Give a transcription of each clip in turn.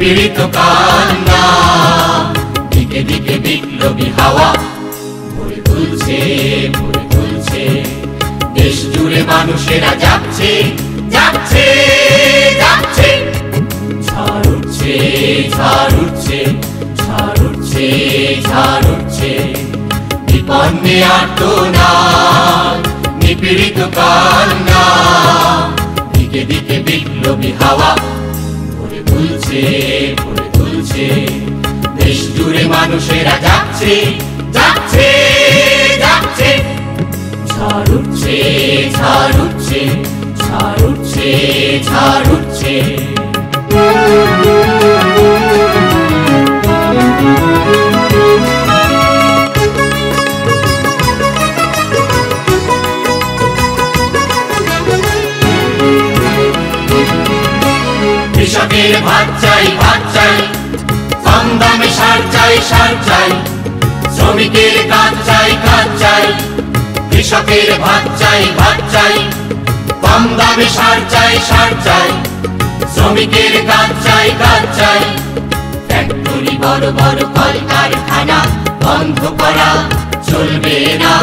নিপীড়িত কান্না, দিকে দিকে বিপ্লবী হাওয়া ভরে তুলছে, ভরে তুলছে। দেশ জুড়ে মানুষেরা যাচ্ছে, যাচ্ছে, যাচ্ছে। ঝড় উঠছে, ঝড় উঠছে, ঝড় উঠছে, ঝড় উঠছে। বিপন্নে আর্তনাদ, নিপীড়িত কান্না, দিকে দিকে বিপ্লবী হাওয়া ভরে তুলছে, ভরে তুলছে। দেশ জুড়ে মানুষেরা যাচ্ছে, যাচ্ছে, যাচ্ছে। ঝড় উঠছে, ঝড় উঠছে, ঝড় উঠছে, ঝড় উঠছে। কৃষকের ভাত চাই, ভাত চাই, কম দামে সার চাই, সার চাই। শ্রমিকের কাজ চাই, কাজ চাই। কৃষকের ভাত চাই, ভাত চাই, কম দামে সার চাই, সার চাই। শ্রমিকের কাজ চাই, কাজ চাই। ফ্যাক্টরি বড় বড় কলকারখানা বন্ধ করা চলবে না,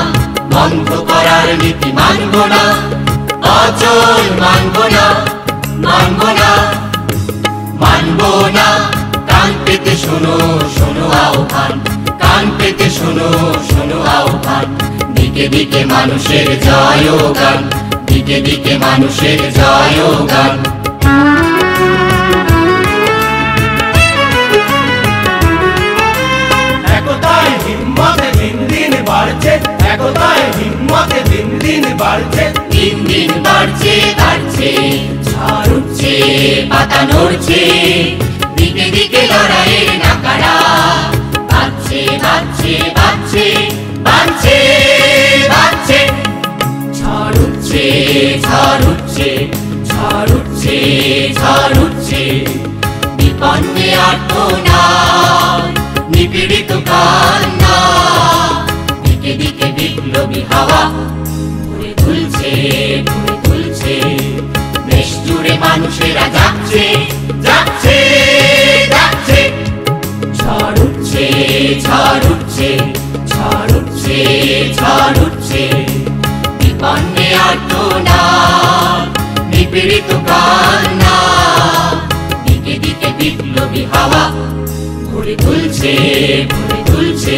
বন্ধ করার নীতি মানব না, অচল মানব না, মানব না, মানব না। কান পেতে শোনো, শোনো আহ্বান, কান পেতে শোনো, শোনো আহ্বান। দিকে দিকে মানুষের জয়গান, দিকে দিকে মানুষের জয়গান। একতায় হিম্মতে দিন দিন বাড়ছে, একতায় হিম্মতে দিন দিন বাড়ছে, দিন দিন বাড়ছে, বাড়ছে। ঝড় উঠছে, পাতা নড়ছে, দিকে দিকে লড়াইয়ের নাকারা বাজছে, বাজছে, বাজছে, বাজছে, বাজছে। ঝড় উঠছে, ঝড় উঠছে, ঝড় উঠছে, ঝড় উঠছে। বিপন্নে আর্তনাদ, নিপীড়িত কান্না, দিকে দিকে বিপ্লবী হাওয়া ভরে তুলছে, ভরে তুলছে। দেশ জুড়ে মানুষেরা যাচ্ছে, যাচ্ছে, যাচ্ছে। ঝড় উঠছে, ঝড় উঠছে, ঝড় উঠছে, ঝড় উঠছে। বিপন্নে আর্তনাদ, নিপীড়িত কান্না, দিকে দিকে বিপ্লবী হাওয়া ভরে তুলছে, ভরে তুলছে।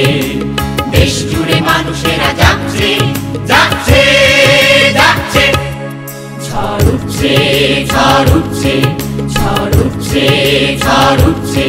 দেশ জুড়ে মানুষেরা যাচ্ছে, যাচ্ছে, যাচ্ছে। ঝড় উঠছে, ঝড় উঠছে, ঝড় উঠছে, ঝড় উঠছে।